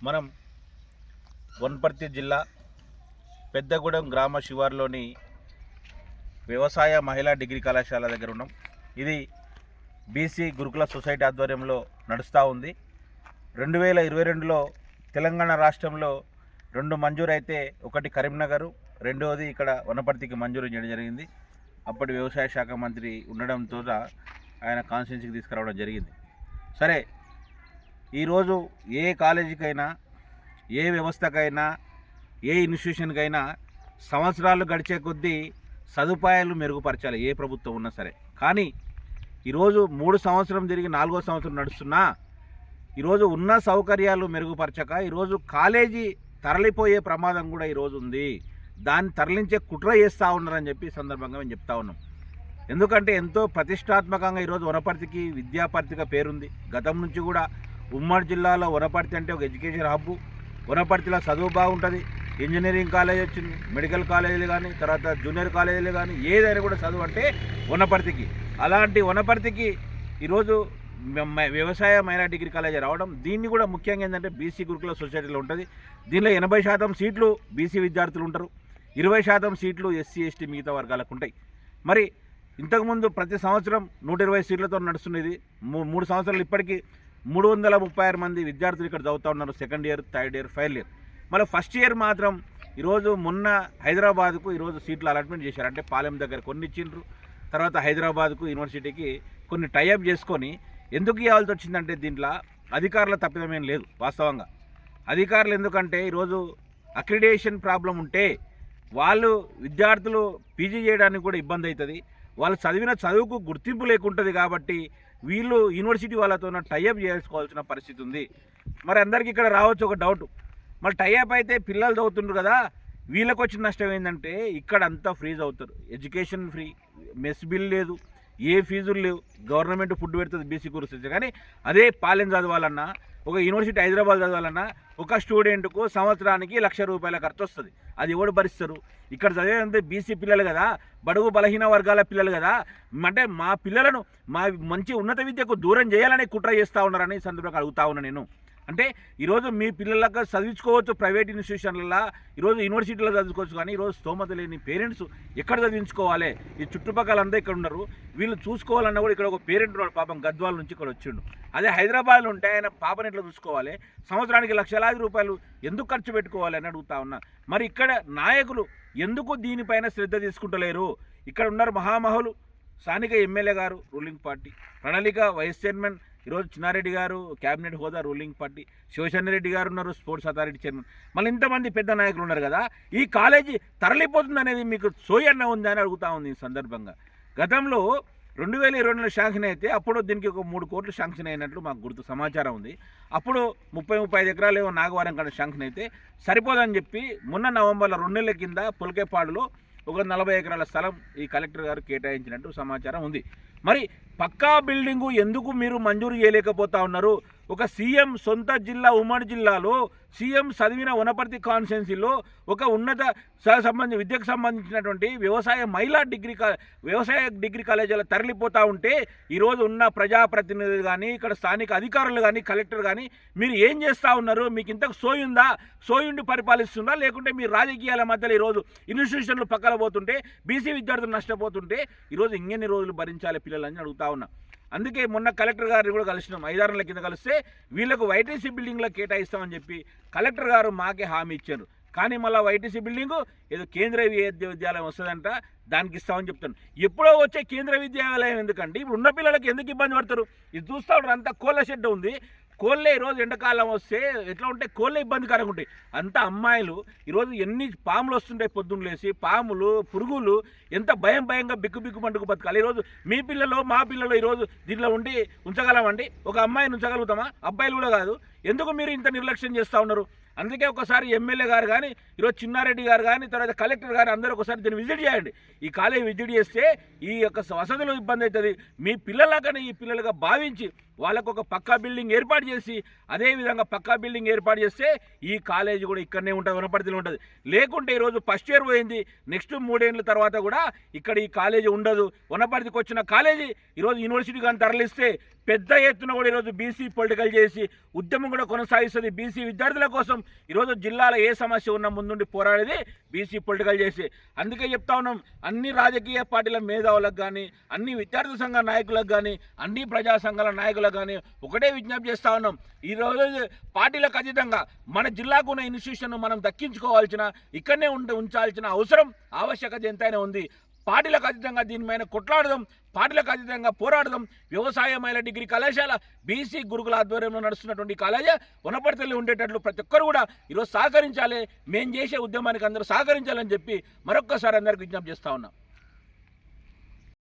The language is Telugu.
మనం వనపర్తి జిల్లా పెద్దగూడెం గ్రామ శివార్లోని వ్యవసాయ మహిళా డిగ్రీ కళాశాల దగ్గర ఉన్నాం. ఇది బీసీ గురుకుల సొసైటీ ఆధ్వర్యంలో నడుస్తూ ఉంది. 2022లో తెలంగాణ రాష్ట్రంలో 2 మంజూరు అయితే, ఒకటి కరీంనగర్, రెండవది ఇక్కడ వనపర్తికి మంజూరు చేయడం జరిగింది. అప్పటి వ్యవసాయ శాఖ మంత్రి ఉండడంతో ఆయన కాన్స్టిట్యూన్సీకి తీసుకురావడం జరిగింది. సరే, ఈరోజు ఏ కాలేజీకైనా, ఏ వ్యవస్థకైనా, ఏ ఇన్స్టిట్యూషన్కైనా సంవత్సరాలు గడిచే కొద్దీ సదుపాయాలు మెరుగుపరచాలి, ఏ ప్రభుత్వం ఉన్నా సరే. కానీ ఈరోజు 3 సంవత్సరం తిరిగి 4వ సంవత్సరం నడుస్తున్నా ఈరోజు ఉన్న సౌకర్యాలు మెరుగుపరచక ఈరోజు కాలేజీ తరలిపోయే ప్రమాదం కూడా ఈరోజు ఉంది. దాన్ని తరలించే కుట్ర చేస్తూ ఉన్నారని చెప్పి సందర్భంగా మేము చెప్తా ఉన్నాం. ఎందుకంటే ఎంతో ప్రతిష్టాత్మకంగా ఈరోజు వనపర్తికి విద్యాపర్తిగా పేరుంది. గతం నుంచి కూడా ఉమ్మడి జిల్లాలో వనపర్తి అంటే ఒక ఎడ్యుకేషన్ హబ్బు. వనపర్తిలో చదువు బాగుంటుంది. ఇంజనీరింగ్ కాలేజ్ వచ్చింది, మెడికల్ కాలేజీలు కానీ, తర్వాత జూనియర్ కాలేజీలు కానీ, ఏదైనా కూడా చదువు అంటే వనపర్తికి. అలాంటి వనపర్తికి ఈరోజు వ్యవసాయ మహిళా డిగ్రీ కాలేజీ రావడం, దీన్ని కూడా ముఖ్యంగా ఏంటంటే బీసీ గురుకుల సొసైటీలో ఉంటుంది. దీనిలో 80% సీట్లు బీసీ విద్యార్థులు ఉంటారు, 20% సీట్లు ఎస్సీ ఎస్టీ మిగతా వర్గాలకు ఉంటాయి. మరి ఇంతకుముందు ప్రతి సంవత్సరం 120 సీట్లతో నడుస్తున్నది. 3 సంవత్సరాలు ఇప్పటికీ 336 మంది విద్యార్థులు ఇక్కడ చదువుతూ ఉన్నారు. Second year, third year, final year. మళ్ళీ ఫస్ట్ ఇయర్ మాత్రం ఈరోజు మొన్న హైదరాబాద్కు ఈరోజు సీట్లు అలాట్మెంట్ చేశారు. అంటే పాలెం దగ్గర కొన్ని ఇచ్చిండ్రు, తర్వాత హైదరాబాద్కు యూనివర్సిటీకి కొన్ని టైఅప్ చేసుకొని. ఎందుకు ఇవ్వాల్సి వచ్చిందంటే దీంట్లో అధికారుల తప్పిదమేం లేదు. వాస్తవంగా అధికారులు ఎందుకంటే ఈరోజు అక్రిడేషన్ ప్రాబ్లం ఉంటే వాళ్ళు విద్యార్థులు పీజీ చేయడానికి కూడా ఇబ్బంది అవుతుంది. వాళ్ళు చదివిన చదువుకు గుర్తింపు లేకుంటుంది. కాబట్టి వీళ్ళు యూనివర్సిటీ వాళ్ళతో టైఅప్ చేసుకోవాల్సిన పరిస్థితి ఉంది. మరి అందరికీ ఇక్కడ రావచ్చు ఒక డౌట్, మరి టైఅప్ అయితే పిల్లలు చదువుతుండ్రు కదా, వీళ్ళకి వచ్చిన నష్టం ఏంటంటే ఇక్కడ అంతా ఫ్రీజ్ అవుతారు. ఎడ్యుకేషన్ ఫ్రీ, మెస్ బిల్ లేదు, ఏ ఫీజులు లేవు, గవర్నమెంట్ ఫుడ్ పెడుతుంది బీసీ గురించి. కానీ అదే పాలెం చదవాలన్నా, ఒక యూనివర్సిటీ హైదరాబాద్ చదవాలన్నా ఒక స్టూడెంట్కు సంవత్సరానికి ₹1,00,000 ఖర్చు వస్తుంది. అది ఎవడు భరిస్తారు? ఇక్కడ చదివేదంటే బీసీ పిల్లలు కదా, బడుగు బలహీన వర్గాల పిల్లలు కదా. అంటే మా పిల్లలను మా మంచి ఉన్నత విద్యకు దూరం చేయాలని కుట్ర చేస్తూ ఉన్నారని సందర్భంగా అడుగుతా ఉన్నా నేను. అంటే ఈరోజు మీ పిల్లలకు చదివించుకోవచ్చు ప్రైవేట్ ఇన్స్టిట్యూషన్లలో, ఈరోజు యూనివర్సిటీలో చదువుకోవచ్చు. కానీ ఈరోజు స్తోమత లేని పేరెంట్స్ ఎక్కడ చదివించుకోవాలి? ఈ చుట్టుపక్కల అంతా ఇక్కడ ఉన్నారు, వీళ్ళు చూసుకోవాలన్నా కూడా ఇక్కడ ఒక పేరెంట్ ఉన్నాడు, పాపం గద్వాల నుంచి ఇక్కడ వచ్చిండు. అదే హైదరాబాద్లో ఉంటే ఆయన పాపని ఎట్లా చూసుకోవాలి? సంవత్సరానికి ₹1,00,000 ఎందుకు ఖర్చు పెట్టుకోవాలి అని అడుగుతా ఉన్నా. మరి ఇక్కడ నాయకులు ఎందుకు దీనిపైన శ్రద్ధ తీసుకుంటలేరు? ఇక్కడ ఉన్నారు మహామహులు, స్థానిక ఎమ్మెల్యే గారు రూలింగ్ పార్టీ, ప్రణాళిక వైస్ చైర్మన్ ఈరోజు చిన్నారెడ్డి గారు క్యాబినెట్ హోదా రూలింగ్ పార్టీ, శివశరణరెడ్డి గారు ఉన్నారు స్పోర్ట్స్ అథారిటీ చైర్మన్, మళ్ళీ ఇంతమంది పెద్ద నాయకులు ఉన్నారు కదా. ఈ కాలేజీ తరలిపోతుంది అనేది మీకు సోయన్న ఉందని అడుగుతా ఉంది ఈ సందర్భంగా. గతంలో 2022లో శాంక్షన్ అయితే అప్పుడు దీనికి ఒక 3 కోట్లు శాంక్షన్ అయినట్లు మాకు గుర్తు సమాచారం ఉంది. అప్పుడు 30-35 ఎకరాలు ఏమో నాగవారం కాడ శాంక్షన్ అయితే సరిపోదని చెప్పి మొన్న నవంబర్లో 2 నెలల కింద పులకేపాడులో ఒక 40 ఎకరాల స్థలం ఈ కలెక్టర్ గారు కేటాయించినట్టు సమాచారం ఉంది. మరి పక్కా బిల్డింగు ఎందుకు మీరు మంజూరు చేయలేకపోతా ఉన్నారు? ఒక సీఎం సొంత జిల్లా ఉమ్మడి జిల్లాలో సీఎం చదివిన వనపర్తి కాన్స్టిట్యున్సీలో ఒక ఉన్నత విద్యకు సంబంధించినటువంటి వ్యవసాయ డిగ్రీ కాలేజీలు తరలిపోతూ ఉంటే ఈరోజు ఉన్న ప్రజాప్రతినిధులు కానీ, ఇక్కడ స్థానిక అధికారులు కానీ, కలెక్టర్ కానీ మీరు ఏం చేస్తూ ఉన్నారు? మీకు ఇంతకు సోయుందా? సోయుండి పరిపాలిస్తుందా? లేకుంటే మీరు రాజకీయాల మధ్యలో ఈరోజు ఇన్స్టిట్యూషన్లు పక్కన పోతుంటే, బీసీ విద్యార్థులు నష్టపోతుంటే ఈరోజు ఇంకెన్ని రోజులు భరించాలి పిల్లలని అడుగుతా ఉన్నా. అందుకే మొన్న కలెక్టర్ గారిని కూడా కలిసినాం. 5-6 నెలల కింద కలిస్తే వీళ్ళకు వైటీసీ బిల్డింగ్లో కేటాయిస్తామని చెప్పి కలెక్టర్ గారు మాకే హామీ ఇచ్చారు. కానీ మళ్ళీ వైటీసీ బిల్డింగు ఏదో కేంద్రీయ విద్యాలయం వస్తుందంట, దానికి ఇస్తామని చెప్తాను. ఎప్పుడో వచ్చే కేంద్రీయ విద్యాలయం ఎందుకండి? ఇప్పుడు ఉన్న పిల్లలకి ఎందుకు ఇబ్బంది పడతారు? ఇది చూస్తూ ఉంటారు, అంతా కోళ్ళ షెడ్ ఉంది. కోళ్ళే ఈరోజు ఎండాకాలం వస్తే ఎట్లా ఉంటే కోళ్ళే ఇబ్బందికరంగా ఉంటాయి. అంతా అమ్మాయిలు ఈరోజు ఎన్ని పాములు వస్తుంటాయి పొద్దున్న లేసి, పాములు, పురుగులు, ఎంత భయంగా బిక్కు పండుగ బతకాలి. ఈరోజు మీ పిల్లలు మా పిల్లలు ఈరోజు దీంట్లో ఉండి ఉంచగలమండి? ఒక అమ్మాయిని ఉంచగలుగుతామా? అబ్బాయిలు కూడా కాదు. ఎందుకు మీరు ఇంత నిర్లక్ష్యం చేస్తూ ఉన్నారు? అందుకే ఒకసారి ఎమ్మెల్యే గారు కానీ ఈరోజు చిన్నారెడ్డి గారు కానీ తర్వాత కలెక్టర్ గారు అందరూ ఒకసారి దీన్ని విజిట్ చేయండి. ఈ కాలేజీ విజిట్ చేస్తే ఈ యొక్క వసతులు ఇబ్బంది అవుతుంది. మీ పిల్లలకనే ఈ పిల్లలుగా భావించి వాళ్ళకు ఒక పక్కా బిల్డింగ్ ఏర్పాటు చేసి అదేవిధంగా పక్కా బిల్డింగ్ ఏర్పాటు చేస్తే ఈ కాలేజీ కూడా ఇక్కడనే ఉంటుంది, వనపర్తిలో ఉంటుంది. లేకుంటే ఈరోజు ఫస్ట్ ఇయర్ పోయింది, నెక్స్ట్ 3 ఏళ్ళ తర్వాత కూడా ఇక్కడ ఈ కాలేజీ ఉండదు. వనపర్తికి వచ్చిన కాలేజీ ఈరోజు యూనివర్సిటీ కానీ తరలిస్తే పెద్ద ఎత్తున కూడా ఈరోజు బీసీ పొలిటికల్ చేసి ఉద్యమం కూడా కొనసాగిస్తుంది. బీసీ విద్యార్థుల కోసం ఈరోజు జిల్లాలో ఏ సమస్య ఉన్నా ముందుండి పోరాడేది బీసీ పొలిటికల్ చేసి. అందుకే చెప్తా ఉన్నాం, అన్ని రాజకీయ పార్టీల మేధావులకు కానీ అన్ని విద్యార్థి సంఘ నాయకులకు కానీ అన్ని ప్రజా సంఘాల నాయకులకు కానీ ఒకటే విజ్ఞప్తి చేస్తూ ఉన్నాం. ఈరోజు పార్టీలకు అతీతంగా మన జిల్లాకు ఉన్న ఇన్స్టిట్యూషన్ మనం దక్కించుకోవాల్సిన ఇక్కడనే ఉంచాల్సిన అవసరం ఆవశ్యకత ఎంతైనా ఉంది. పార్టీలకు అతీతంగా దీనిపైన కొట్లాడదాం, పార్టీలకు అతీతంగా పోరాడదాం. వ్యవసాయ మహిళా డిగ్రీ కళాశాల బీసీ గురుకుల ఆధ్వర్యంలో నడుస్తున్నటువంటి కాలేజీ వనపర్తిలో ఉండేటట్లు ప్రతి ఒక్కరు కూడా ఈరోజు సహకరించాలి. మేము చేసే ఉద్యమానికి అందరూ సహకరించాలని చెప్పి మరొక్కసారి అందరికీ విజ్ఞప్తి చేస్తూ ఉన్నాం.